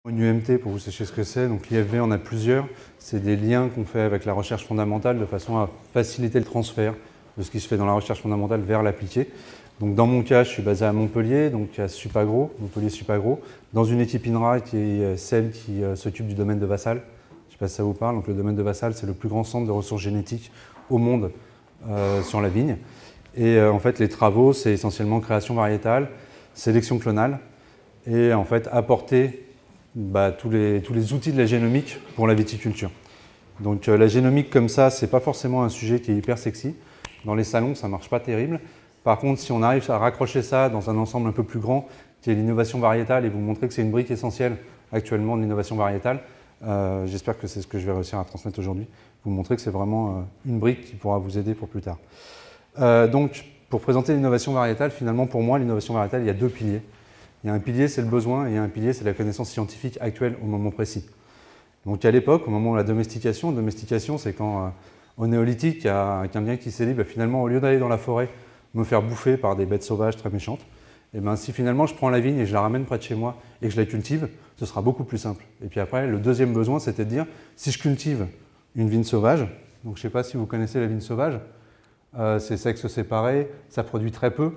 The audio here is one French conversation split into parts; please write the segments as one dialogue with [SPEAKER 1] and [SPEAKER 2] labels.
[SPEAKER 1] Une UMT, pour vous sachiez ce que c'est, donc l'IFV on a plusieurs, c'est des liens qu'on fait avec la recherche fondamentale de façon à faciliter le transfert de ce qui se fait dans la recherche fondamentale vers l'appliqué. Donc dans mon cas, je suis basé à Montpellier, donc à Supagro, Montpellier Supagro, dans une équipe INRA qui est celle qui s'occupe du domaine de Vassal. Je ne sais pas si ça vous parle, donc le domaine de Vassal, c'est le plus grand centre de ressources génétiques au monde sur la vigne. Et en fait, les travaux, c'est essentiellement création variétale, sélection clonale, et en fait apporter tous les outils de la génomique pour la viticulture. Donc la génomique comme ça, c'est pas forcément un sujet qui est hyper sexy. Dans les salons, ça marche pas terrible. Par contre, si on arrive à raccrocher ça dans un ensemble un peu plus grand, qui est l'innovation variétale, et vous montrer que c'est une brique essentielle actuellement de l'innovation variétale, j'espère que c'est ce que je vais réussir à transmettre aujourd'hui. Vous montrer que c'est vraiment une brique qui pourra vous aider pour plus tard. Donc, pour présenter l'innovation variétale, finalement, pour moi, l'innovation variétale, il y a deux piliers. Il y a un pilier, c'est le besoin, et il y a un pilier, c'est la connaissance scientifique actuelle au moment précis. Donc à l'époque, au moment de la domestication, c'est quand au néolithique, il y a un bien qui s'est dit, finalement, au lieu d'aller dans la forêt, me faire bouffer par des bêtes sauvages très méchantes, et si finalement je prends la vigne et je la ramène près de chez moi et que je la cultive, ce sera beaucoup plus simple. Et puis après, le deuxième besoin, c'était de dire, si je cultive une vigne sauvage, donc je ne sais pas si vous connaissez la vigne sauvage, c'est sexe séparé, ça produit très peu,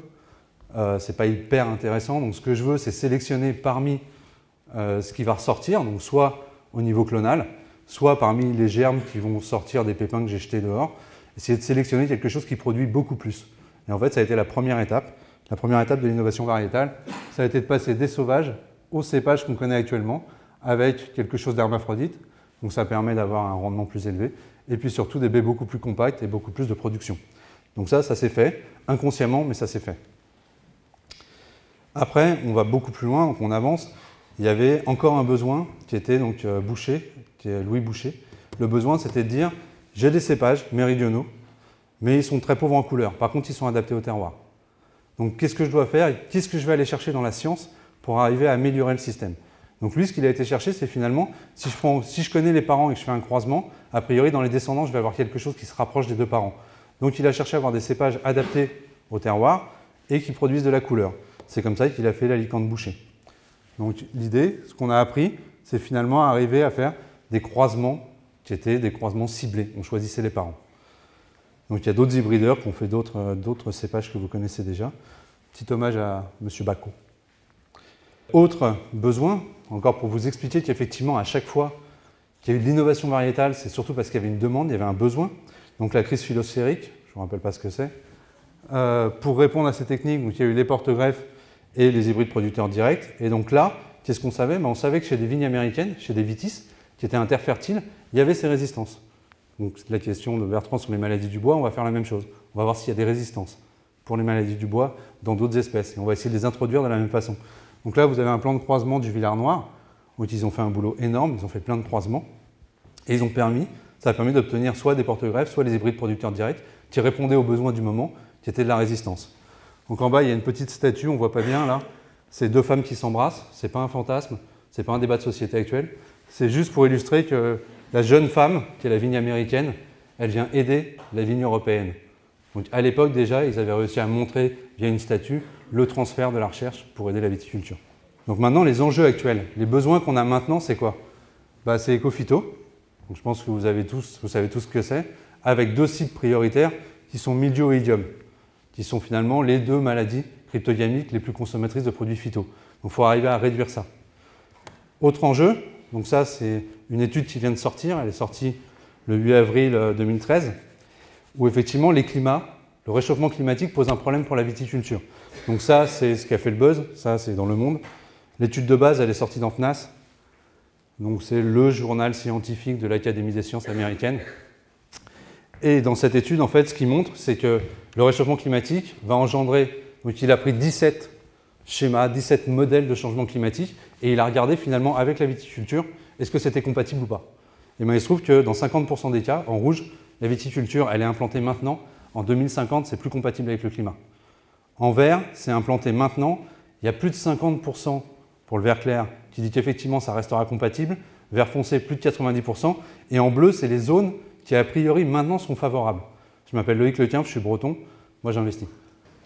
[SPEAKER 1] c'est pas hyper intéressant, donc ce que je veux, c'est sélectionner parmi ce qui va ressortir, donc soit au niveau clonal, soit parmi les germes qui vont sortir des pépins que j'ai jetés dehors, essayer de sélectionner quelque chose qui produit beaucoup plus. Et en fait, ça a été la première étape. La première étape de l'innovation variétale, ça a été de passer des sauvages aux cépages qu'on connaît actuellement, avec quelque chose d'hermaphrodite, donc ça permet d'avoir un rendement plus élevé, et puis surtout des baies beaucoup plus compactes et beaucoup plus de production. Donc ça s'est fait, inconsciemment, mais ça s'est fait. Après, on va beaucoup plus loin, donc on avance. Il y avait encore un besoin qui était donc Boucher, qui est Louis Boucher. Le besoin, c'était de dire, j'ai des cépages méridionaux, mais ils sont très pauvres en couleur. Par contre, ils sont adaptés au terroir. Donc, qu'est-ce que je dois faire et qu'est-ce que je vais aller chercher dans la science pour arriver à améliorer le système? Donc, lui, ce qu'il a été chercher, c'est finalement, si je connais les parents et que je fais un croisement, a priori, dans les descendants, je vais avoir quelque chose qui se rapproche des deux parents. Donc, il a cherché à avoir des cépages adaptés au terroir et qui produisent de la couleur. C'est comme ça qu'il a fait la licande Boucher. Donc l'idée, ce qu'on a appris, c'est finalement arriver à faire des croisements qui étaient des croisements ciblés. On choisissait les parents. Donc il y a d'autres hybrideurs qui ont fait d'autres cépages que vous connaissez déjà. Petit hommage à M. Bacot. Autre besoin, encore pour vous expliquer qu'effectivement, à chaque fois qu'il y a eu de l'innovation variétale, c'est surtout parce qu'il y avait une demande, il y avait un besoin. Donc la crise phylosphérique, je ne me rappelle pas ce que c'est. Pour répondre à ces techniques, donc il y a eu les porte-greffes et les hybrides producteurs directs. Et donc là, qu'est-ce qu'on savait? On savait que chez des vignes américaines, chez des vitis, qui étaient interfertiles, il y avait ces résistances. Donc la question de Bertrand sur les maladies du bois, on va faire la même chose. On va voir s'il y a des résistances pour les maladies du bois dans d'autres espèces. Et on va essayer de les introduire de la même façon. Donc là, vous avez un plan de croisement du Villard Noir, où ils ont fait un boulot énorme, ils ont fait plein de croisements. Et ça a permis d'obtenir soit des porte-greffes, soit les hybrides producteurs directs, qui répondaient aux besoins du moment, qui étaient de la résistance. Donc en bas, il y a une petite statue, on ne voit pas bien là. C'est deux femmes qui s'embrassent, ce n'est pas un fantasme, ce n'est pas un débat de société actuel. C'est juste pour illustrer que la jeune femme, qui est la vigne américaine, elle vient aider la vigne européenne. Donc à l'époque déjà, ils avaient réussi à montrer via une statue le transfert de la recherche pour aider la viticulture. Donc maintenant, les enjeux actuels, les besoins qu'on a maintenant, c'est quoi? C'est Ecophyto. Donc je pense que vous savez tous ce que c'est, avec deux cibles prioritaires qui sont mildiou et idiome, qui sont finalement les deux maladies cryptogamiques les plus consommatrices de produits phyto. Donc il faut arriver à réduire ça. Autre enjeu, donc ça c'est une étude qui vient de sortir, elle est sortie le 8 avril 2013, où effectivement les climats, le réchauffement climatique pose un problème pour la viticulture. Donc ça c'est ce qui a fait le buzz, ça c'est dans Le Monde. L'étude de base elle est sortie dans PNAS, donc c'est le journal scientifique de l'Académie des sciences américaine. Et dans cette étude, en fait, ce qu'il montre, c'est que le réchauffement climatique va engendrer, donc il a pris 17 schémas, 17 modèles de changement climatique, et il a regardé finalement avec la viticulture, est-ce que c'était compatible ou pas. Et bien il se trouve que dans 50% des cas, en rouge, la viticulture, elle est implantée maintenant, en 2050, c'est plus compatible avec le climat. En vert, c'est implanté maintenant, il y a plus de 50% pour le vert clair qui dit qu'effectivement ça restera compatible, vert foncé plus de 90%, et en bleu, c'est les zones qui a priori maintenant sont favorables. Je m'appelle Loïc Lequin, je suis breton, moi j'investis.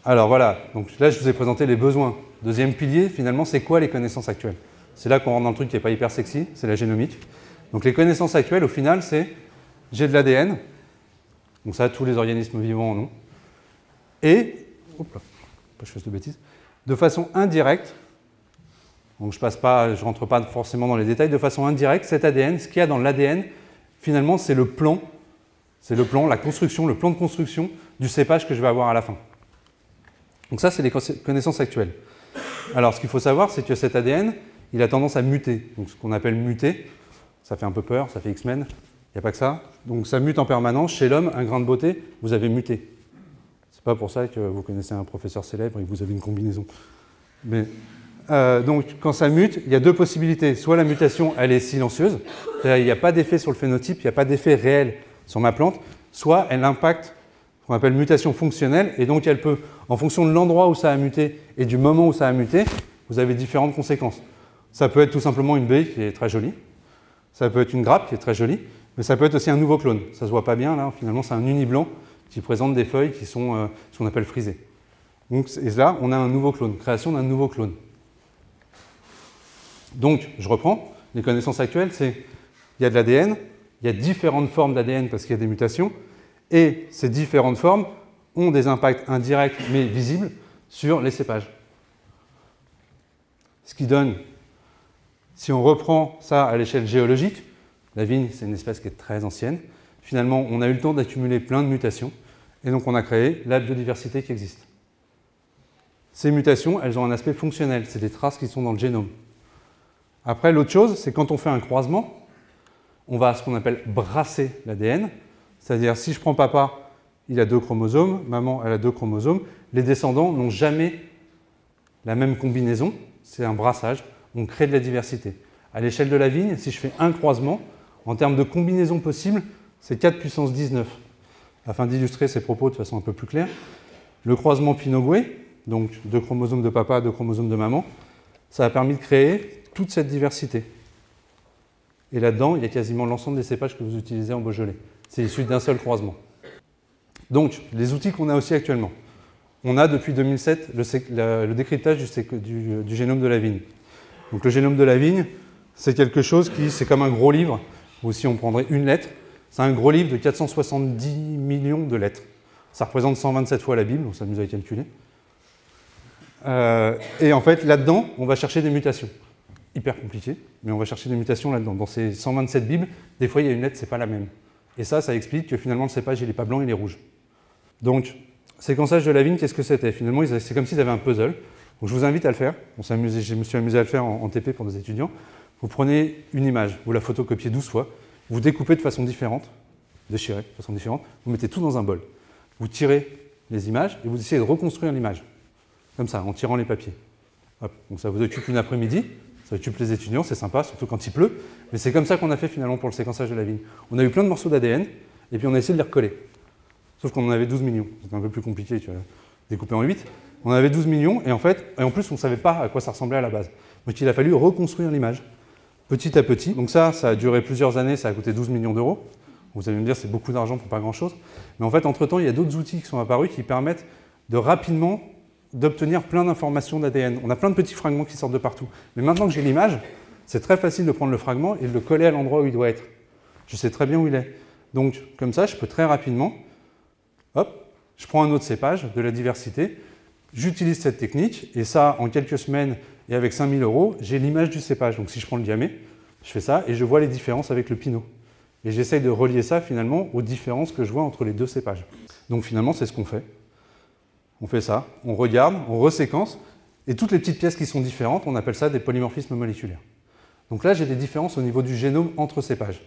[SPEAKER 1] Alors voilà, donc là je vous ai présenté les besoins. Deuxième pilier, finalement, c'est quoi les connaissances actuelles? C'est là qu'on rentre dans le truc qui n'est pas hyper sexy, c'est la génomique. Donc les connaissances actuelles, au final, c'est j'ai de l'ADN, donc ça, tous les organismes vivants en ont, et, hop là, pas que je fasse de bêtises, de façon indirecte, donc je ne rentre pas forcément dans les détails, de façon indirecte, cet ADN, ce qu'il y a dans l'ADN, finalement, c'est le plan, la construction, le plan de construction du cépage que je vais avoir à la fin. Donc ça, c'est les connaissances actuelles. Alors, ce qu'il faut savoir, c'est que cet ADN, il a tendance à muter. Donc, ce qu'on appelle muter, ça fait un peu peur, ça fait X-Men, il n'y a pas que ça. Donc, ça mute en permanence. Chez l'homme, un grain de beauté, vous avez muté. C'est pas pour ça que vous connaissez un professeur célèbre et que vous avez une combinaison. Mais, donc, quand ça mute, il y a deux possibilités. Soit la mutation, elle est silencieuse, c'est-à-dire il n'y a pas d'effet sur le phénotype, il n'y a pas d'effet réel sur ma plante, soit elle impacte ce qu'on appelle mutation fonctionnelle, et donc elle peut, en fonction de l'endroit où ça a muté et du moment où ça a muté, vous avez différentes conséquences. Ça peut être tout simplement une baie qui est très jolie, ça peut être une grappe qui est très jolie, mais ça peut être aussi un nouveau clone. Ça ne se voit pas bien là, finalement c'est un uni blanc qui présente des feuilles qui sont ce qu'on appelle frisées. Donc, et là, on a un nouveau clone, création d'un nouveau clone. Donc, je reprends, les connaissances actuelles, c'est il y a de l'ADN, il y a différentes formes d'ADN parce qu'il y a des mutations, et ces différentes formes ont des impacts indirects mais visibles sur les cépages. Ce qui donne, si on reprend ça à l'échelle géologique, la vigne c'est une espèce qui est très ancienne, finalement on a eu le temps d'accumuler plein de mutations, et donc on a créé la biodiversité qui existe. Ces mutations, elles ont un aspect fonctionnel, c'est des traces qui sont dans le génome. Après, l'autre chose, c'est quand on fait un croisement, on va à ce qu'on appelle brasser l'ADN, c'est-à-dire si je prends papa, il a 2 chromosomes, maman, elle a 2 chromosomes, les descendants n'ont jamais la même combinaison, c'est un brassage, on crée de la diversité. À l'échelle de la vigne, si je fais un croisement, en termes de combinaisons possibles, c'est 4 puissance 19. Afin d'illustrer ces propos de façon un peu plus claire, le croisement Pinot-Gouet, donc 2 chromosomes de papa, 2 chromosomes de maman, ça a permis de créer toute cette diversité. Et là-dedans, il y a quasiment l'ensemble des cépages que vous utilisez en Beaujolais. C'est issu d'un seul croisement. Donc, les outils qu'on a aussi actuellement. On a depuis 2007 le décryptage du génome de la vigne. Donc le génome de la vigne, c'est quelque chose qui, c'est comme un gros livre, ou si on prendrait une lettre, c'est un gros livre de 470 millions de lettres. Ça représente 127 fois la Bible, on s'amuse à calculer. Et en fait, là-dedans, on va chercher des mutations. Hyper compliqué, mais on va chercher des mutations là-dedans. Dans ces 127 Bibles, des fois, il y a une lettre, c'est pas la même. Et ça explique que finalement, le cépage, il n'est pas blanc, il est rouge. Donc, séquençage de la vigne, qu'est-ce que c'était? Finalement, c'est comme s'ils avaient un puzzle. Donc, je vous invite à le faire. Je me suis amusé à le faire en TP pour des étudiants. Vous prenez une image, vous la photocopiez 12 fois, vous découpez de façon différente, déchirez de façon différente, vous mettez tout dans un bol. Vous tirez les images et vous essayez de reconstruire l'image. Comme ça, en tirant les papiers. Hop. Donc ça vous occupe une après-midi, ça occupe les étudiants, c'est sympa, surtout quand il pleut. Mais c'est comme ça qu'on a fait finalement pour le séquençage de la vigne. On a eu plein de morceaux d'ADN et puis on a essayé de les recoller. Sauf qu'on en avait 12 millions. C'était un peu plus compliqué, tu vois, découper en 8. On en avait 12 millions et en plus on ne savait pas à quoi ça ressemblait à la base. Donc il a fallu reconstruire l'image petit à petit. Donc ça a duré plusieurs années, ça a coûté 12 millions d'euros. Vous allez me dire c'est beaucoup d'argent pour pas grand-chose. Mais en fait, entre-temps, il y a d'autres outils qui sont apparus qui permettent de rapidement d'obtenir plein d'informations d'ADN. On a plein de petits fragments qui sortent de partout. Mais maintenant que j'ai l'image, c'est très facile de prendre le fragment et de le coller à l'endroit où il doit être. Je sais très bien où il est. Donc, comme ça, je peux très rapidement, hop, je prends un autre cépage, de la diversité, j'utilise cette technique, et ça, en quelques semaines et avec 5 000 €, j'ai l'image du cépage. Donc, si je prends le Gamay, je fais ça et je vois les différences avec le Pinot. Et j'essaye de relier ça, finalement, aux différences que je vois entre les deux cépages. Donc, finalement, c'est ce qu'on fait. On fait ça, on regarde, on reséquence, et toutes les petites pièces qui sont différentes, on appelle ça des polymorphismes moléculaires. Donc là, j'ai des différences au niveau du génome entre cépages.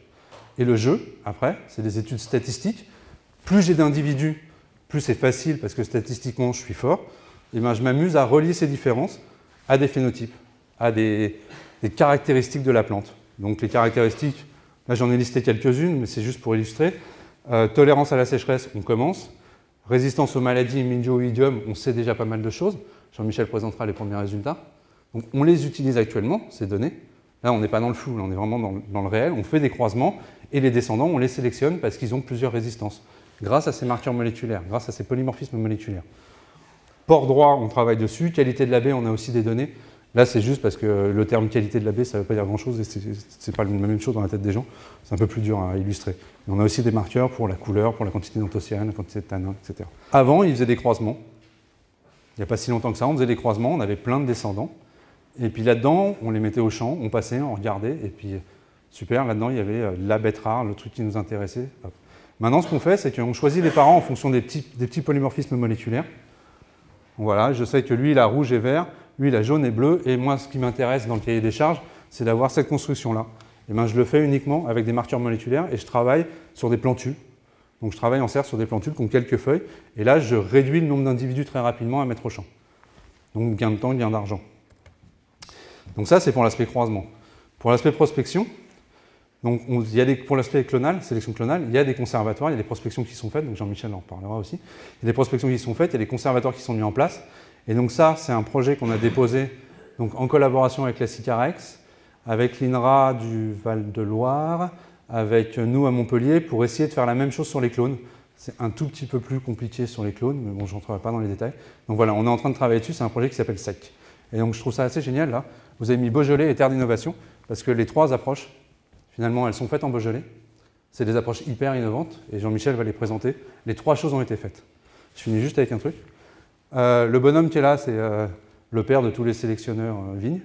[SPEAKER 1] Et le jeu, après, c'est des études statistiques. Plus j'ai d'individus, plus c'est facile, parce que statistiquement, je suis fort. Et bien, je m'amuse à relier ces différences à des phénotypes, à des caractéristiques de la plante. Donc les caractéristiques, là j'en ai listé quelques-unes, mais c'est juste pour illustrer. Tolérance à la sécheresse, on commence. Résistance aux maladies, Minjo-Oïdium, on sait déjà pas mal de choses. Jean-Michel présentera les premiers résultats. Donc on les utilise actuellement, ces données. Là, on n'est pas dans le flou, là, on est vraiment dans le réel. On fait des croisements et les descendants, on les sélectionne parce qu'ils ont plusieurs résistances, grâce à ces marqueurs moléculaires, grâce à ces polymorphismes moléculaires. Port droit, on travaille dessus. Qualité de la baie, on a aussi des données. Là, c'est juste parce que le terme qualité de la baie, ça ne veut pas dire grand-chose et ce n'est pas la même chose dans la tête des gens. C'est un peu plus dur à illustrer. Mais on a aussi des marqueurs pour la couleur, pour la quantité d'anthocyanine, la quantité de tanin, etc. Avant, ils faisaient des croisements. Il n'y a pas si longtemps que ça, on faisait des croisements, on avait plein de descendants. Et puis là-dedans, on les mettait au champ, on passait, on regardait, et puis super, là-dedans, il y avait la bête rare, le truc qui nous intéressait. Hop. Maintenant, ce qu'on fait, c'est qu'on choisit les parents en fonction des petits polymorphismes moléculaires. Voilà, je sais que lui, il a rouge et vert, lui, il a jaune et bleu, et moi, ce qui m'intéresse dans le cahier des charges, c'est d'avoir cette construction-là. Et ben, je le fais uniquement avec des marqueurs moléculaires, et je travaille sur des plantules. Donc, je travaille en serre sur des plantules qui ont quelques feuilles, et là, je réduis le nombre d'individus très rapidement à mettre au champ. Donc, gain de temps, gain d'argent. Donc ça, c'est pour l'aspect croisement. Pour l'aspect prospection, donc pour l'aspect clonal, sélection clonale, il y a des conservatoires, il y a des prospections qui sont faites, donc Jean-Michel en reparlera aussi. Il y a des prospections qui sont faites, il y a des conservatoires qui sont mis en place. Et donc ça, c'est un projet qu'on a déposé donc, en collaboration avec la SICAREX, avec l'INRA du Val-de-Loire, avec nous à Montpellier, pour essayer de faire la même chose sur les clones. C'est un tout petit peu plus compliqué sur les clones, mais bon, je n'entrerai pas dans les détails. Donc voilà, on est en train de travailler dessus, c'est un projet qui s'appelle SEC. Et donc je trouve ça assez génial là. Vous avez mis Beaujolais et Terre d'innovation, parce que les trois approches, finalement, elles sont faites en Beaujolais. C'est des approches hyper innovantes, et Jean-Michel va les présenter. Les trois choses ont été faites. Je finis juste avec un truc. Le bonhomme qui est là, c'est le père de tous les sélectionneurs vignes,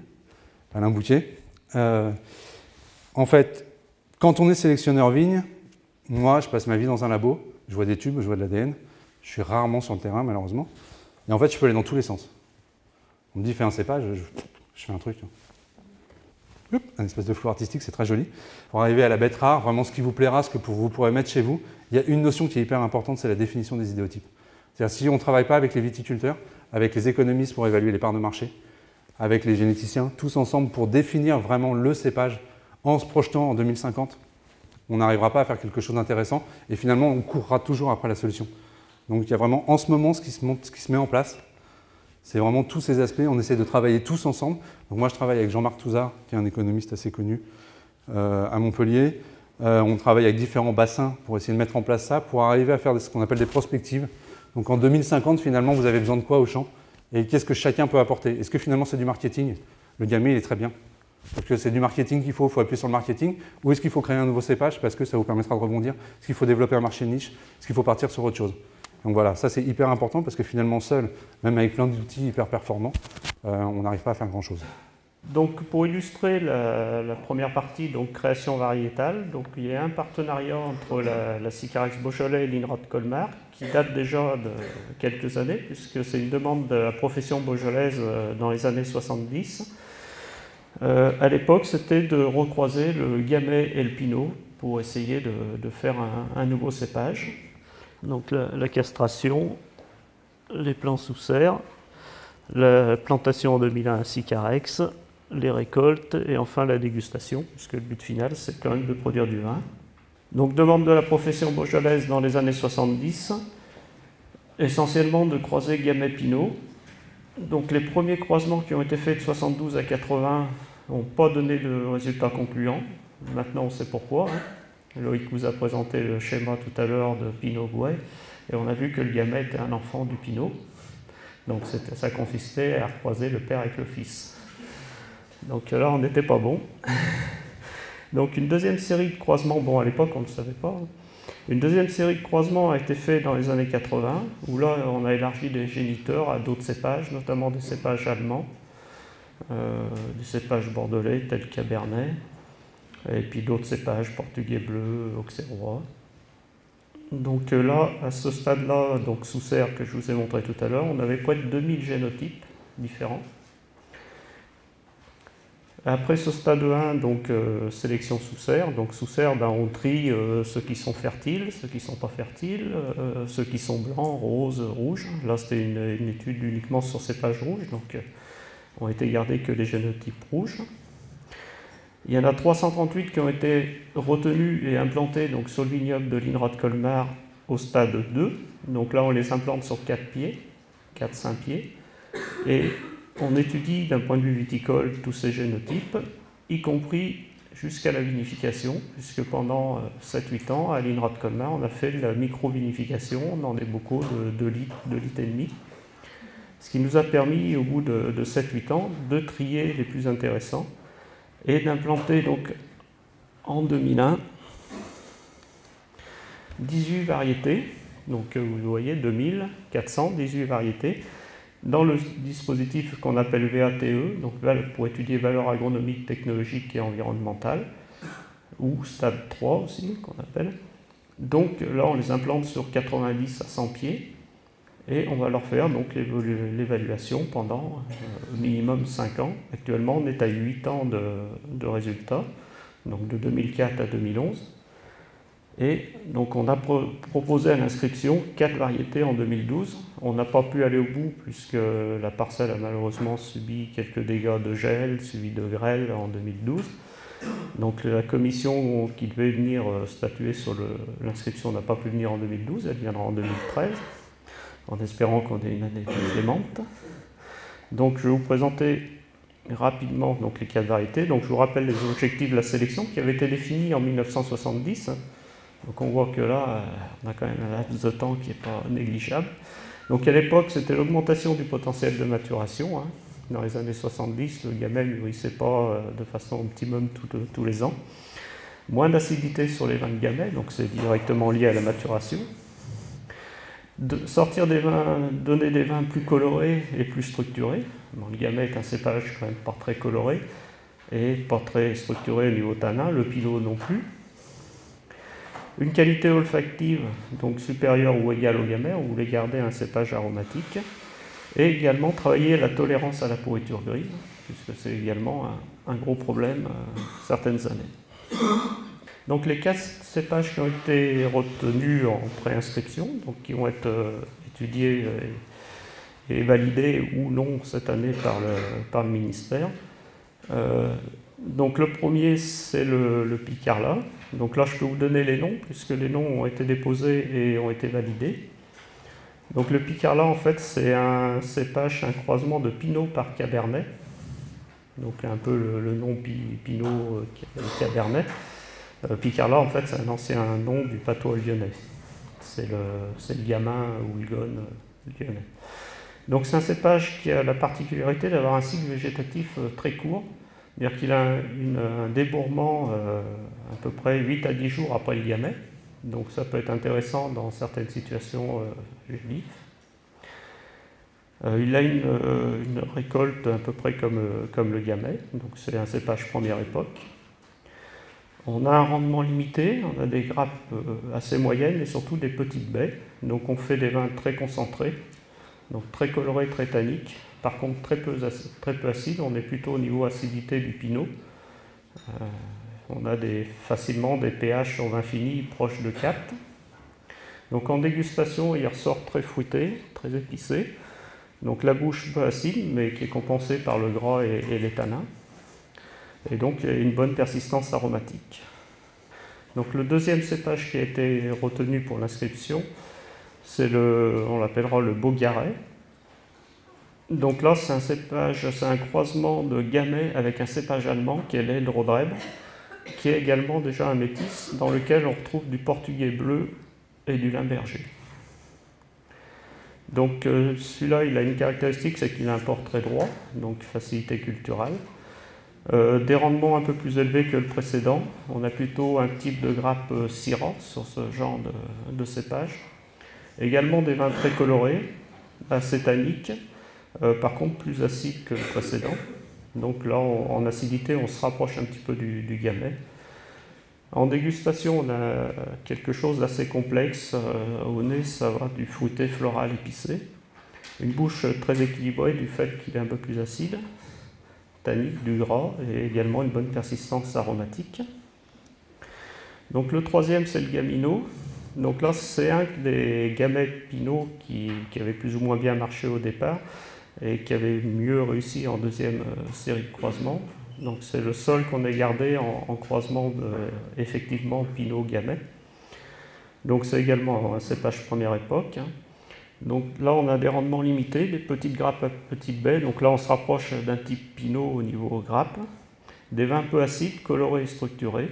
[SPEAKER 1] Alain Bouquier. En fait, quand on est sélectionneur vigne, moi, je passe ma vie dans un labo, je vois des tubes, je vois de l'ADN, je suis rarement sur le terrain, malheureusement. Et en fait, je peux aller dans tous les sens. On me dit, fais un cépage, je fais un truc. Un espèce de flou artistique, c'est très joli. Pour arriver à la bête rare, vraiment ce qui vous plaira, ce que vous pourrez mettre chez vous, il y a une notion qui est hyper importante, c'est la définition des idéotypes. C'est-à-dire si on ne travaille pas avec les viticulteurs, avec les économistes pour évaluer les parts de marché, avec les généticiens, tous ensemble pour définir vraiment le cépage en se projetant en 2050, on n'arrivera pas à faire quelque chose d'intéressant et finalement on courra toujours après la solution. Donc il y a vraiment en ce moment ce qui se met en place. C'est vraiment tous ces aspects, on essaie de travailler tous ensemble. Donc moi je travaille avec Jean-Marc Touzard, qui est un économiste assez connu à Montpellier. On travaille avec différents bassins pour essayer de mettre en place ça, pour arriver à faire ce qu'on appelle des prospectives. Donc en 2050, finalement, vous avez besoin de quoi au champ? Et qu'est-ce que chacun peut apporter? Est-ce que finalement c'est du marketing? Le gamay, il est très bien. Est-ce que c'est du marketing qu'il faut appuyer sur le marketing? Ou est-ce qu'il faut créer un nouveau cépage parce que ça vous permettra de rebondir? Est-ce qu'il faut développer un marché de niche? Est-ce qu'il faut partir sur autre chose? Donc voilà, ça c'est hyper important parce que finalement seul, même avec plein d'outils hyper performants, on n'arrive pas à faire grand-chose.
[SPEAKER 2] Donc pour illustrer la première partie, donc création variétale, donc il y a un partenariat entre la SICAREX Beaujolais et l'INRA de Colmar qui date déjà de quelques années puisque c'est une demande de la profession beaujolaise dans les années 70. À l'époque, c'était de recroiser le gamay et le pinot pour essayer de faire un nouveau cépage. Donc la castration, les plants sous serre, la plantation en 2001 à SICAREX, les récoltes et enfin la dégustation, puisque le but final c'est quand même de produire du vin. Donc demande de la profession beaujolaise dans les années 70, essentiellement de croiser gamay-pinot. Donc les premiers croisements qui ont été faits de 72 à 80 n'ont pas donné de résultats concluants. Maintenant on sait pourquoi. Loïc vous a présenté le schéma tout à l'heure de Pinot-Gouet, et on a vu que le gamay était un enfant du pinot. Donc ça consistait à croiser le père avec le fils. Donc là, on n'était pas bon. Donc une deuxième série de croisements, bon à l'époque on ne le savait pas, une deuxième série de croisements a été faite dans les années 80, où là on a élargi les géniteurs à d'autres cépages, notamment des cépages allemands, des cépages bordelais tels Cabernet, et puis d'autres cépages portugais bleus, auxerrois. Donc là, à ce stade-là, donc sous serre que je vous ai montré tout à l'heure, on avait près de 2000 génotypes différents. Après ce stade 1, donc sélection sous serre. Donc sous serre, on trie ceux qui sont fertiles, ceux qui ne sont pas fertiles, ceux qui sont blancs, roses, rouges. Là, c'était une étude uniquement sur cépages rouges, donc ont été gardés que les génotypes rouges. Il y en a 338 qui ont été retenus et implantés donc, sur le vignoble de l'INRA de Colmar au stade 2. Donc là, on les implante sur 4 pieds, 4-5 pieds. Et on étudie d'un point de vue viticole tous ces génotypes, y compris jusqu'à la vinification, puisque pendant 7-8 ans, à l'INRA de Colmar, on a fait de la micro-vinification dans des bocaux de 2 litres et demi. Ce qui nous a permis, au bout de 7-8 ans, de trier les plus intéressants et d'implanter donc en 2001 18 variétés. Donc vous voyez 2418 variétés dans le dispositif qu'on appelle VATE, donc pour étudier valeurs agronomiques, technologiques et environnementales, ou stade 3 aussi qu'on appelle. Donc là on les implante sur 90 à 100 pieds et on va leur faire donc l'évaluation pendant au minimum 5 ans. Actuellement on est à 8 ans de résultats, donc de 2004 à 2011. Et donc on a proposé à l'inscription 4 variétés en 2012. On n'a pas pu aller au bout puisque la parcelle a malheureusement subi quelques dégâts de gel, suivi de grêle en 2012. Donc la commission qui devait venir statuer sur l'inscription n'a pas pu venir en 2012, elle viendra en 2013, en espérant qu'on ait une année plus clémente. Donc je vais vous présenter rapidement donc, les 4 variétés. Donc je vous rappelle les objectifs de la sélection qui avaient été définis en 1970. Donc on voit que là, on a quand même un laps de temps qui n'est pas négligeable. Donc à l'époque, c'était l'augmentation du potentiel de maturation. Hein. Dans les années 70, le gamay ne mûrissait pas de façon optimum tous les ans. Moins d'acidité sur les vins de gamay, donc c'est directement lié à la maturation. Sortir des vins, donner des vins plus colorés et plus structurés. Bon, le gamay est un cépage quand même pas très coloré et pas très structuré au niveau tanin, le pinot non plus. Une qualité olfactive donc supérieure ou égale au gamay, on voulait garder un cépage aromatique. Et également travailler la tolérance à la pourriture grise, puisque c'est également un gros problème certaines années. Donc les 4 cépages qui ont été retenus en préinscription, donc qui vont être étudiés et validés ou non cette année par le ministère. Donc le premier, c'est le Picarla. Donc là, je peux vous donner les noms, puisque les noms ont été déposés et ont été validés. Donc le Picarla, en fait, c'est un cépage, un croisement de Pinot par Cabernet. Donc un peu le nom Pinot Cabernet. Picarla, en fait, c'est un ancien nom du patois lyonnais. C'est le gamin ou le gone lyonnais. Donc c'est un cépage qui a la particularité d'avoir un cycle végétatif très court. C'est-à-dire qu'il a un débourrement à peu près 8 à 10 jours après le gamay. Donc ça peut être intéressant dans certaines situations juives. Il a une récolte à peu près comme le gamay, donc c'est un cépage première époque. On a un rendement limité, on a des grappes assez moyennes et surtout des petites baies. Donc on fait des vins très concentrés, donc très colorés, très tanniques. Par contre très peu acides, on est plutôt au niveau acidité du pinot. On a facilement des pH sur vin fini proches de 4. Donc en dégustation, il ressort très fruité, très épicé. Donc la bouche peu acide, mais qui est compensée par le gras et les tanins. Et donc il y a une bonne persistance aromatique. Donc le deuxième cépage qui a été retenu pour l'inscription, on l'appellera le Beaugaret. Donc là, c'est un cépage, c'est un croisement de gamay avec un cépage allemand qui est l'Eldrodreb, qui est également déjà un métis dans lequel on retrouve du portugais bleu et du limberger. Donc celui-là, il a une caractéristique, c'est qu'il a un port très droit, donc facilité culturelle. Des rendements un peu plus élevés que le précédent. On a plutôt un type de grappe Syrah sur ce genre de cépage. Également des vins très colorés, assez tanniques, par contre plus acides que le précédent. Donc là, en acidité, on se rapproche un petit peu du gamay. En dégustation, on a quelque chose d'assez complexe. Au nez, ça va du fruité floral épicé. Une bouche très équilibrée du fait qu'il est un peu plus acide, tannique, du gras, et également une bonne persistance aromatique. Donc le troisième, c'est le Gamino. Donc là, c'est un des gamay Pinot qui avait plus ou moins bien marché au départ et qui avait mieux réussi en deuxième série de croisements. Donc c'est le seul qu'on ait gardé en croisement effectivement Pinot-Gamay. Donc c'est également un cépage première époque. Donc là on a des rendements limités, des petites grappes à petites baies. Donc là on se rapproche d'un type Pinot au niveau grappe. Des vins peu acides, colorés et structurés.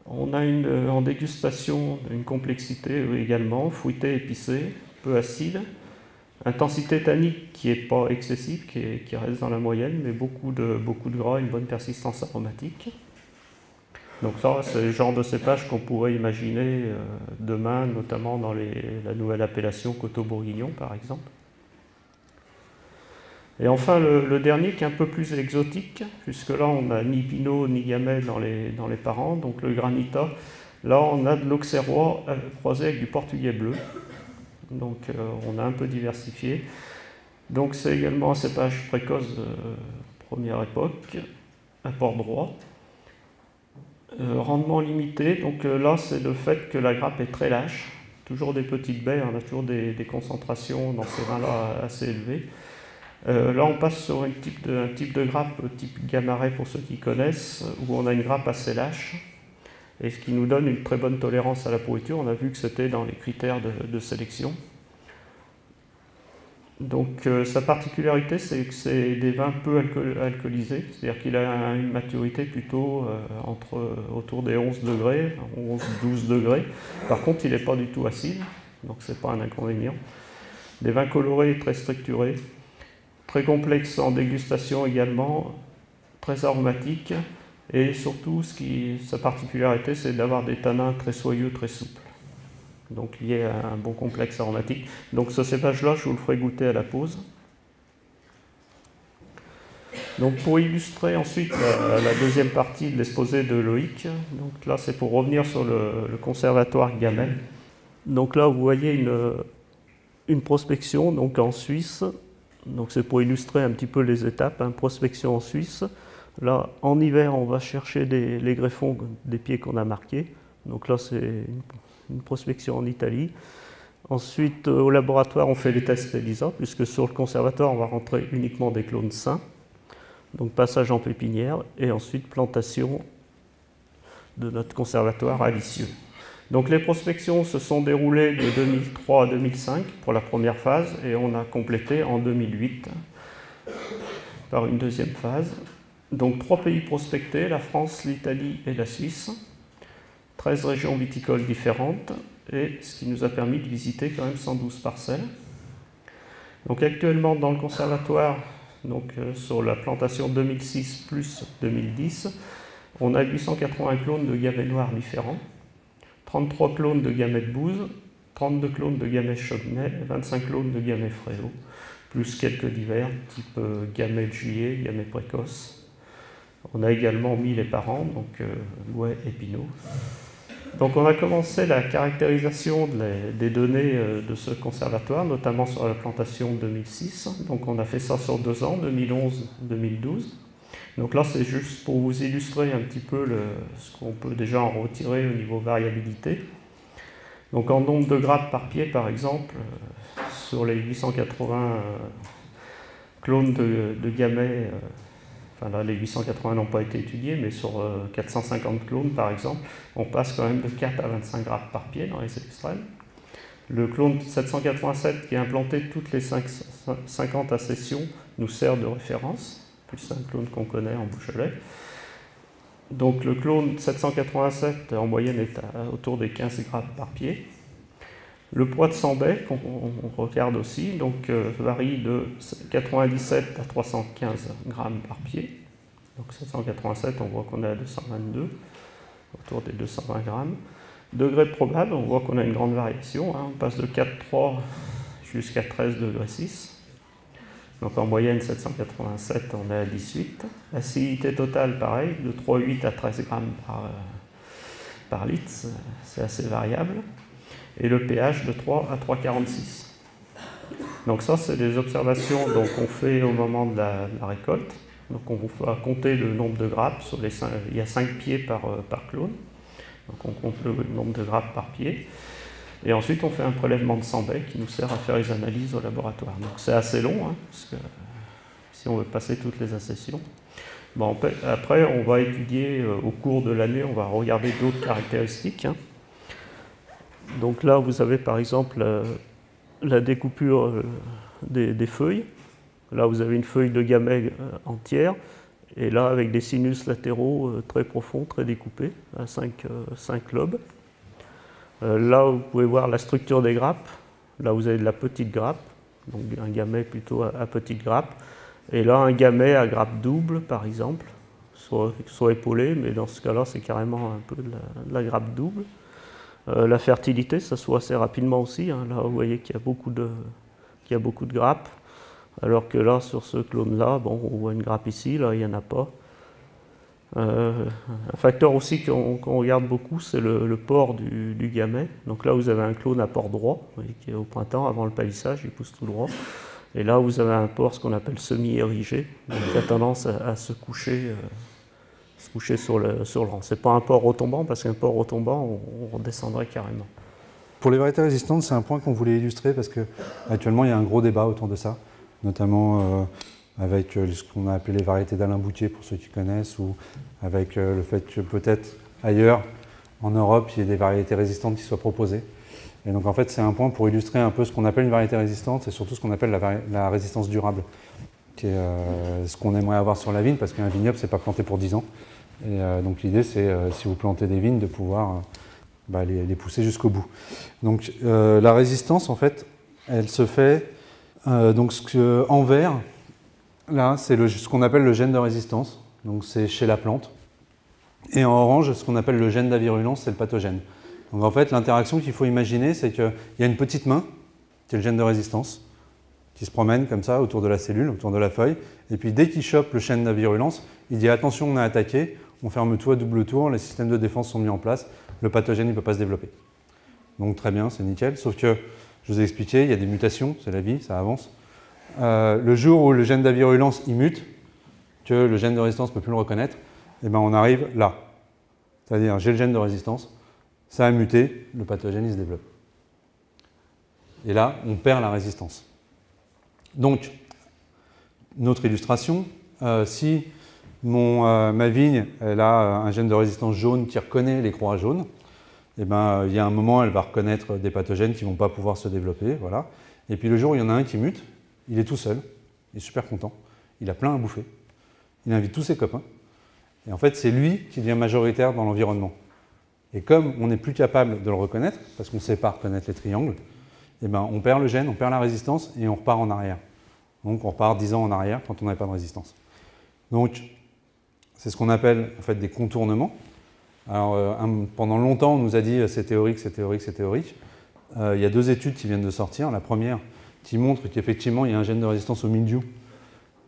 [SPEAKER 2] On a en dégustation une complexité également, fruité, épicé, peu acide. Intensité tannique qui n'est pas excessive, qui reste dans la moyenne, mais beaucoup de gras, une bonne persistance aromatique. Donc ça, c'est le genre de cépage qu'on pourrait imaginer demain, notamment dans la nouvelle appellation Coteaux-Bourguignon, par exemple. Et enfin, le dernier qui est un peu plus exotique, puisque là, on n'a ni Pinot ni Gamay dans les parents, donc le Granita. Là, on a de l'Auxerrois croisé avec du Portugais bleu. Donc, on a un peu diversifié. Donc, c'est également un cépage précoce de première époque, apport droit. Rendement limité, donc là, c'est le fait que la grappe est très lâche. Toujours des petites baies, on a toujours des concentrations dans ces vins-là assez élevées. Là, on passe sur un type de grappe, type Gamaret pour ceux qui connaissent, où on a une grappe assez lâche, et ce qui nous donne une très bonne tolérance à la pourriture. On a vu que c'était dans les critères de sélection. Donc, sa particularité, c'est que c'est des vins peu alcoolisés, c'est-à-dire qu'il a une maturité plutôt autour des 11 degrés, 11-12 degrés. Par contre, il n'est pas du tout acide, donc ce n'est pas un inconvénient. Des vins colorés, très structurés. Très complexe en dégustation également, très aromatique, et surtout, sa particularité, c'est d'avoir des tanins très soyeux, très souples. Donc lié à un bon complexe aromatique. Donc ce cépage-là, je vous le ferai goûter à la pause. Donc pour illustrer ensuite la deuxième partie de l'exposé de Loïc, donc là c'est pour revenir sur le conservatoire Gamay. Donc là vous voyez une prospection donc en Suisse. Donc c'est pour illustrer un petit peu les étapes, hein, prospection en Suisse. Là, en hiver, on va chercher les greffons des pieds qu'on a marqués. Donc là, c'est une prospection en Italie. Ensuite, au laboratoire, on fait les tests ELISA, puisque sur le conservatoire, on va rentrer uniquement des clones sains. Donc passage en pépinière, et ensuite plantation de notre conservatoire à Lisieux. Donc les prospections se sont déroulées de 2003 à 2005 pour la première phase, et on a complété en 2008 par une deuxième phase. Donc 3 pays prospectés, la France, l'Italie et la Suisse, 13 régions viticoles différentes, et ce qui nous a permis de visiter quand même 112 parcelles. Donc actuellement dans le conservatoire, sur la plantation 2006 plus 2010, on a 880 clones de gamay noirs différents, 33 clones de gamay de Bouze, 32 clones de gamay Chaudenay, 25 clones de gamay Fréau, plus quelques divers, type gamay de juillet, gamay précoce. On a également mis les parents, donc Louet et Pinot. Donc on a commencé la caractérisation des données de ce conservatoire, notamment sur la plantation 2006. Donc on a fait ça sur 2 ans, 2011-2012. Donc là c'est juste pour vous illustrer un petit peu ce qu'on peut déjà en retirer au niveau variabilité. Donc en nombre de grappes par pied par exemple, sur les 880 clones de gamay, enfin là les 880 n'ont pas été étudiés, mais sur 450 clones par exemple, on passe quand même de 4 à 25 grappes par pied dans les extrêmes. Le clone 787 qui est implanté toutes les 50 accessions nous sert de référence, plus un clone qu'on connaît en Beaujolais. Donc le clone 787 en moyenne est autour des 15 grappes par pied. Le poids de 100 baies qu'on regarde aussi varie de 97 à 315 grammes par pied. Donc 787, on voit qu'on est à 222, autour des 220 grammes. Degré probable, on voit qu'on a une grande variation, hein. On passe de 4,3 jusqu'à 13,6 degrés. Donc en moyenne 787, on est à 18. L'acidité totale, pareil, de 3,8 à 13 grammes par litre, c'est assez variable. Et le pH de 3 à 3,46. Donc ça, c'est des observations qu'on fait au moment de la récolte. Donc on va compter le nombre de grappes. Il y a 5 pieds par clone. Donc on compte le nombre de grappes par pied. Et ensuite, on fait un prélèvement de 100 baies qui nous sert à faire les analyses au laboratoire. Donc c'est assez long, hein, parce que si on veut passer toutes les accessions. Bon, après, on va étudier au cours de l'année, on va regarder d'autres caractéristiques. Hein. Donc là, vous avez par exemple la découpure des feuilles. Là, vous avez une feuille de gamay entière. Et là, avec des sinus latéraux très profonds, très découpés, à 5 lobes. Là, vous pouvez voir la structure des grappes. Là, vous avez de la petite grappe. donc un gamay plutôt à petite grappe. Et là, un gamay à grappe double, par exemple, soit épaulé, mais dans ce cas-là, c'est carrément un peu de la grappe double. La fertilité, ça se voit assez rapidement aussi. Hein. Là, vous voyez qu'il y a beaucoup de grappes, alors que là, sur ce clone-là, bon, on voit une grappe ici, là, il n'y en a pas. Un facteur aussi qu'on regarde beaucoup, c'est le port du gamay. Donc là, vous avez un clone à port droit, vous voyez, qui est au printemps, avant le palissage, il pousse tout droit. Et là, vous avez un port, ce qu'on appelle semi-érigé, qui a tendance à se coucher sur le rang. Ce n'est pas un port retombant, parce qu'un port retombant, on redescendrait carrément.
[SPEAKER 1] Pour les variétés résistantes, c'est un point qu'on voulait illustrer, parce qu'actuellement, il y a un gros débat autour de ça, notamment avec ce qu'on a appelé les variétés d'Alain Boutier, pour ceux qui connaissent, ou avec le fait que peut-être ailleurs, en Europe, il y ait des variétés résistantes qui soient proposées. Et donc en fait, c'est un point pour illustrer un peu ce qu'on appelle une variété résistante, et surtout ce qu'on appelle la résistance durable, qui est ce qu'on aimerait avoir sur la vigne, parce qu'un vignoble, c'est pas planté pour 10 ans. Et donc l'idée, c'est, si vous plantez des vignes, de pouvoir les pousser jusqu'au bout. Donc la résistance, en fait, elle se fait, en vert, là, c'est ce qu'on appelle le gène de résistance, donc c'est chez la plante. Et en orange, ce qu'on appelle le gène d'avirulence, c'est le pathogène. Donc en fait, l'interaction qu'il faut imaginer, c'est qu'il y a une petite main, qui est le gène de résistance, qui se promène comme ça autour de la cellule, autour de la feuille, et puis dès qu'il chope le gène d'avirulence, il dit attention, on a attaqué, on ferme tout à double tour, les systèmes de défense sont mis en place, le pathogène ne peut pas se développer. Donc très bien, c'est nickel, sauf que, je vous ai expliqué, il y a des mutations, c'est la vie, ça avance. Le jour où le gène d'avirulence il mute, que le gène de résistance ne peut plus le reconnaître, et ben on arrive là. C'est-à-dire, j'ai le gène de résistance, ça a muté, le pathogène il se développe. Et là, on perd la résistance. Donc, notre illustration, si ma vigne elle a un gène de résistance jaune qui reconnaît les croix jaunes, et ben, il y a un moment, elle va reconnaître des pathogènes qui ne vont pas pouvoir se développer. Voilà. Et puis le jour où il y en a un qui mute, il est tout seul, il est super content, il a plein à bouffer, il invite tous ses copains, et en fait, c'est lui qui devient majoritaire dans l'environnement. Et comme on n'est plus capable de le reconnaître, parce qu'on ne sait pas reconnaître les triangles, eh ben, on perd le gène, on perd la résistance et on repart en arrière. Donc on repart 10 ans en arrière quand on n'avait pas de résistance. Donc c'est ce qu'on appelle en fait des contournements. Alors pendant longtemps on nous a dit c'est théorique, c'est théorique, c'est théorique. Il y a 2 études qui viennent de sortir. La première qui montre qu'effectivement il y a un gène de résistance au mildiou,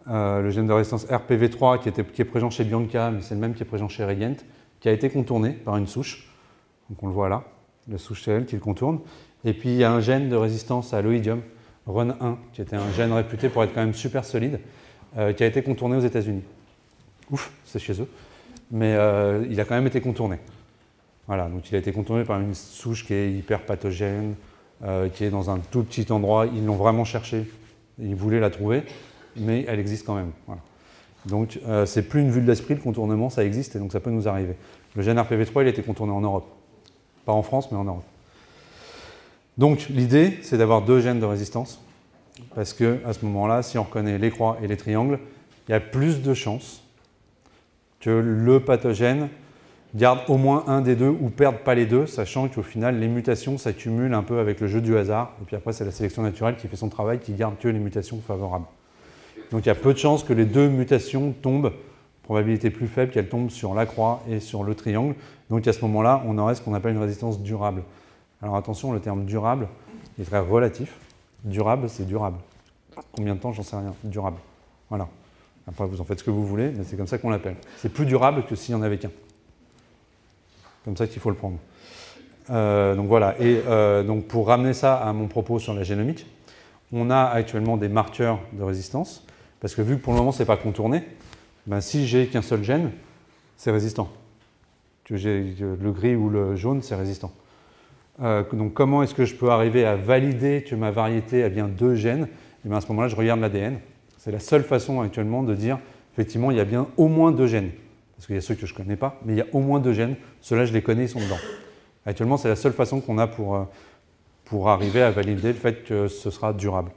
[SPEAKER 1] le gène de résistance RPV3 qui est présent chez Bianca, mais c'est le même qui est présent chez Regent, qui a été contourné par une souche. Donc on le voit là, la souche c'est elle qui le contourne. Et puis il y a un gène de résistance à l'oïdium, RUN1, qui était un gène réputé pour être quand même super solide, qui a été contourné aux États-Unis. Ouf, c'est chez eux. Mais il a quand même été contourné. Voilà, donc il a été contourné par une souche qui est hyper pathogène, qui est dans un tout petit endroit. Ils l'ont vraiment cherché, ils voulaient la trouver, mais elle existe quand même. Voilà. Donc c'est plus une vue de l'esprit, le contournement, ça existe et donc ça peut nous arriver. Le gène RPV3, il a été contourné en Europe. Pas en France, mais en Europe. Donc l'idée, c'est d'avoir 2 gènes de résistance, parce qu'à ce moment-là, si on reconnaît les croix et les triangles, il y a plus de chances que le pathogène garde au moins un des deux ou perde pas les deux, sachant qu'au final, les mutations s'accumulent un peu avec le jeu du hasard, et puis après, c'est la sélection naturelle qui fait son travail, qui garde que les mutations favorables. Donc il y a peu de chances que les 2 mutations tombent, probabilité plus faible qu'elles tombent sur la croix et sur le triangle. Donc à ce moment-là, on aurait ce qu'on appelle une résistance durable. Alors attention, le terme durable est très relatif. Durable, c'est durable. Combien de temps, j'en sais rien. Durable. Voilà. Après, vous en faites ce que vous voulez, mais c'est comme ça qu'on l'appelle. C'est plus durable que s'il n'y en avait qu'un. Comme ça qu'il faut le prendre. Donc voilà. Et donc pour ramener ça à mon propos sur la génomique, on a actuellement des marqueurs de résistance, parce que vu que pour le moment, ce n'est pas contourné, ben, si j'ai qu'un seul gène, c'est résistant. Que j'ai le gris ou le jaune, c'est résistant. Donc comment est-ce que je peux arriver à valider que ma variété a bien 2 gènes? Et bien à ce moment-là, je regarde l'ADN. C'est la seule façon actuellement de dire, effectivement, il y a bien au moins 2 gènes. Parce qu'il y a ceux que je ne connais pas, mais il y a au moins 2 gènes. Ceux-là, je les connais, ils sont dedans. Actuellement, c'est la seule façon qu'on a pour arriver à valider le fait que ce sera durable,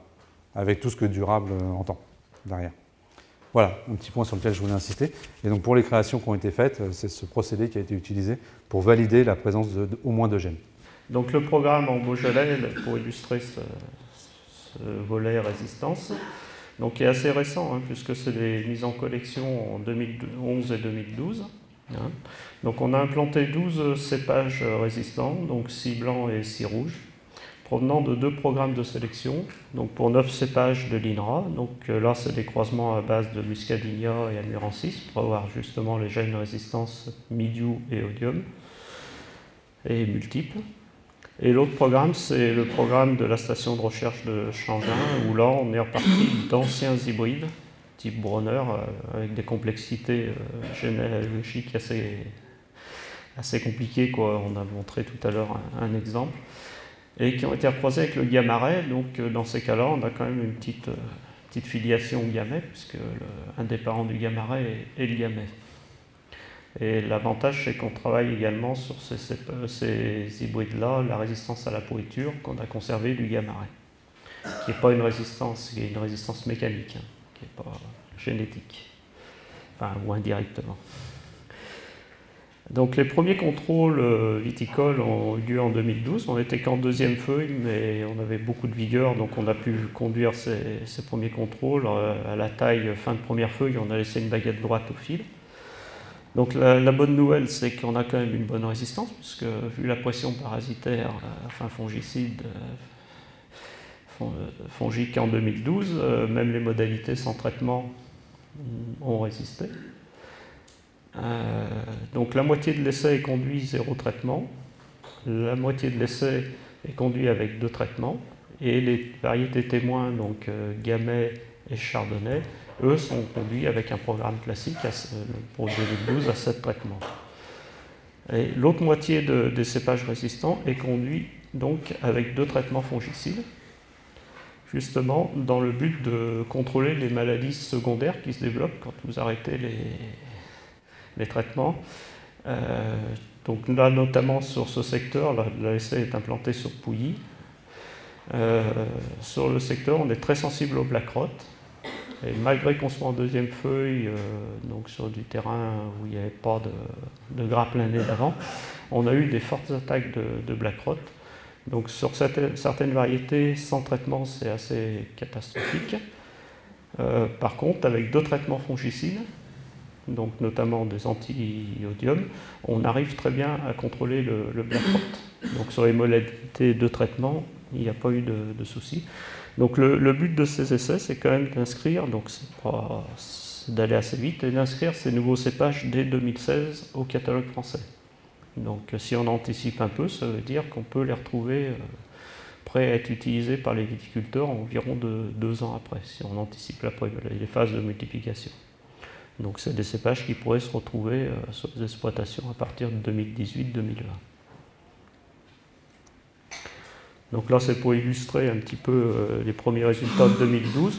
[SPEAKER 1] avec tout ce que durable entend derrière. Voilà, un petit point sur lequel je voulais insister. Et donc pour les créations qui ont été faites, c'est ce procédé qui a été utilisé pour valider la présence d'au moins 2 gènes.
[SPEAKER 2] Donc le programme en Beaujolais, pour illustrer ce volet résistance, donc qui est assez récent, hein, puisque c'est des mises en collection en 2011 et 2012. Hein. Donc on a implanté 12 cépages résistants, donc 6 blancs et 6 rouges, provenant de 2 programmes de sélection, donc pour 9 cépages de l'INRA. Donc là, c'est des croisements à base de Muscadinea et Amurensis, pour avoir justement les gènes résistance Midiou et Odium, et multiples. Et l'autre programme, c'est le programme de la station de recherche de Changin, où là, on est reparti d'anciens hybrides, type Bronner, avec des complexités généalogiques assez compliquées, quoi. On a montré tout à l'heure un exemple, et qui ont été recroisés avec le Guiamaret. Donc dans ces cas-là, on a quand même une petite filiation Gamay, puisque un des parents du Guiamaret est le Gamay. Et l'avantage, c'est qu'on travaille également sur ces hybrides-là, la résistance à la pourriture qu'on a conservée du Guiamaret, qui n'est pas une résistance, qui est une résistance mécanique, hein, qui n'est pas génétique, enfin, ou indirectement. Donc les premiers contrôles viticoles ont eu lieu en 2012. On n'était qu'en deuxième feuille, mais on avait beaucoup de vigueur, donc on a pu conduire ces premiers contrôles. À la taille fin de première feuille, on a laissé une baguette droite au fil. Donc la bonne nouvelle, c'est qu'on a quand même une bonne résistance, puisque vu la pression parasitaire, enfin fongicide, fongique en 2012, même les modalités sans traitement ont résisté. Donc la moitié de l'essai est conduit 0 traitement, la moitié de l'essai est conduit avec 2 traitements, et les variétés témoins, donc Gamay et Chardonnay, eux sont conduits avec un programme classique pour 2012 à 7 traitements. Et l'autre moitié des cépages résistants est conduit donc avec 2 traitements fongicides, justement dans le but de contrôler les maladies secondaires qui se développent quand vous arrêtez les traitements. Donc là, notamment sur ce secteur, l'essai est implanté sur Pouilly. Sur le secteur, on est très sensible au black rot. Et malgré qu'on soit en deuxième feuille, donc sur du terrain où il n'y avait pas de grappes l'année d'avant, on a eu des fortes attaques de black rot. Donc sur certaines variétés, sans traitement, c'est assez catastrophique. Par contre, avec 2 traitements fongicides, donc notamment des anti-odium, on arrive très bien à contrôler le black rot. Donc sur les modalités de traitement, il n'y a pas eu de soucis. Donc le but de ces essais, c'est quand même d'inscrire, donc c'est d'aller assez vite, et d'inscrire ces nouveaux cépages dès 2016 au catalogue français. Donc si on anticipe un peu, ça veut dire qu'on peut les retrouver prêts à être utilisés par les viticulteurs environ 2 ans après, si on anticipe les phases de multiplication. Donc c'est des cépages qui pourraient se retrouver sur les exploitations à partir de 2018-2020. Donc là, c'est pour illustrer un petit peu les premiers résultats de 2012.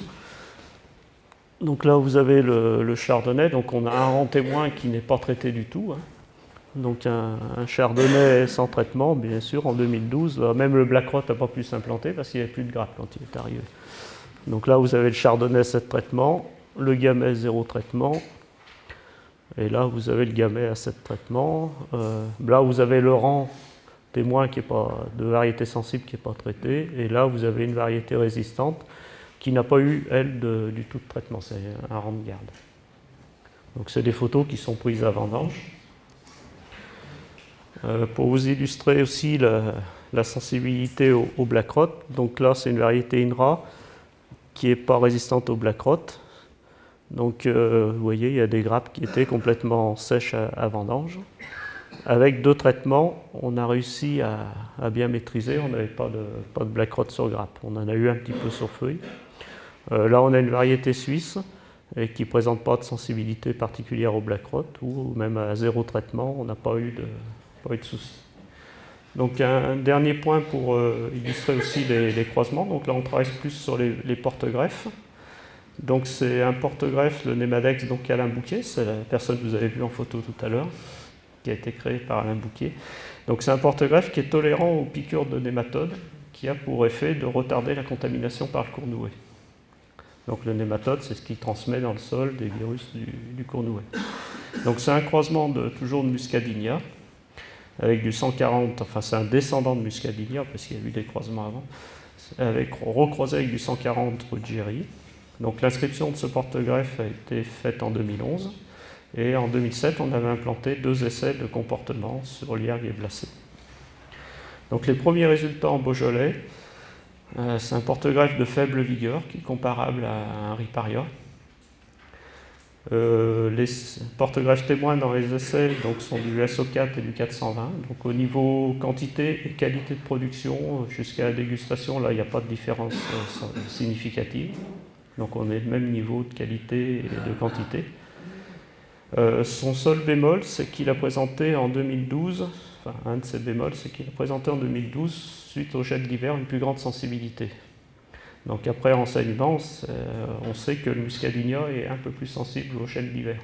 [SPEAKER 2] Donc là, vous avez le chardonnay. Donc on a un rang témoin qui n'est pas traité du tout, hein. Donc un chardonnay sans traitement, bien sûr, en 2012. Même le black rot n'a pas pu s'implanter parce qu'il n'y avait plus de grappes quand il est arrivé. Donc là, vous avez le chardonnay 7 traitements, le gamay 0 traitement. Et là, vous avez le gamay à 7 traitements. Là, vous avez le rang témoin qui est pas, de variété sensible qui n'est pas traitée. Et là, vous avez une variété résistante qui n'a pas eu, elle, du tout de traitement. C'est un rang de garde. Donc, c'est des photos qui sont prises à vendange. Pour vous illustrer aussi la sensibilité au black rot, donc là, c'est une variété INRA qui n'est pas résistante au black rot. Donc, vous voyez, il y a des grappes qui étaient complètement sèches à vendange. Avec 2 traitements, on a réussi à bien maîtriser. On n'avait pas de black rot sur grappe. On en a eu un petit peu sur feuille. Là, on a une variété suisse et qui ne présente pas de sensibilité particulière au black rot, ou même à 0 traitement, on n'a pas eu de soucis. Donc, un dernier point pour illustrer aussi les croisements. Donc là, on travaille plus sur les porte-greffes. Donc, c'est un porte-greffe, le Nemadex, donc Alain Bouquet. C'est la personne que vous avez vue en photo tout à l'heure, qui a été créé par Alain Bouquet. Donc c'est un porte-greffe qui est tolérant aux piqûres de nématodes, qui a pour effet de retarder la contamination par le cournouet. Donc le nématode, c'est ce qui transmet dans le sol des virus du cournouet. Donc c'est un croisement toujours de Muscadinea, avec du 140, enfin c'est un descendant de Muscadinea, parce qu'il y a eu des croisements avant. recroisé avec du 140 Ruggieri. Donc l'inscription de ce porte-greffe a été faite en 2011. Et en 2007, on avait implanté 2 essais de comportement sur l'Hiergue et Blacé. Donc les premiers résultats en Beaujolais, c'est un porte-greffe de faible vigueur qui est comparable à un Riparia. Les porte-greffes témoins dans les essais donc, sont du SO4 et du 420. Donc au niveau quantité et qualité de production, jusqu'à la dégustation, là, il n'y a pas de différence significative. Donc on est au même niveau de qualité et de quantité. Son seul bémol, c'est qu'il a présenté en 2012, enfin un de ses bémols, c'est qu'il a présenté en 2012, suite au gel d'hiver, une plus grande sensibilité. Donc après renseignement, on sait que le muscadinha est un peu plus sensible au gel d'hiver.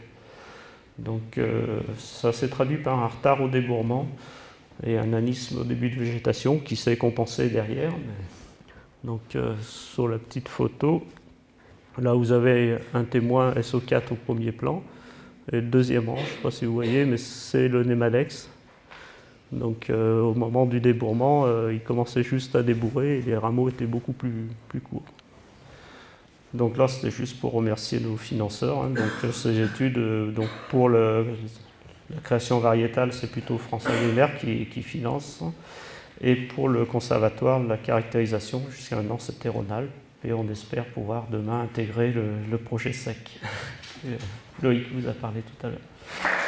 [SPEAKER 2] Donc ça s'est traduit par un retard au débourrement et un anisme au début de végétation qui s'est compensé derrière. Donc sur la petite photo, là vous avez un témoin SO4 au premier plan. Et le deuxième rang, je ne sais pas si vous voyez, mais c'est le Nemalex. Donc au moment du débourrement, il commençait juste à débourrer et les rameaux étaient beaucoup plus courts. Donc là, c'était juste pour remercier nos financeurs. Hein. Donc ces études, donc pour la création variétale, c'est plutôt François Weber qui finance. Et pour le conservatoire, la caractérisation, jusqu'à maintenant, c'est Terronal. Et on espère pouvoir demain intégrer le projet SEC. Loïc vous a parlé tout à l'heure.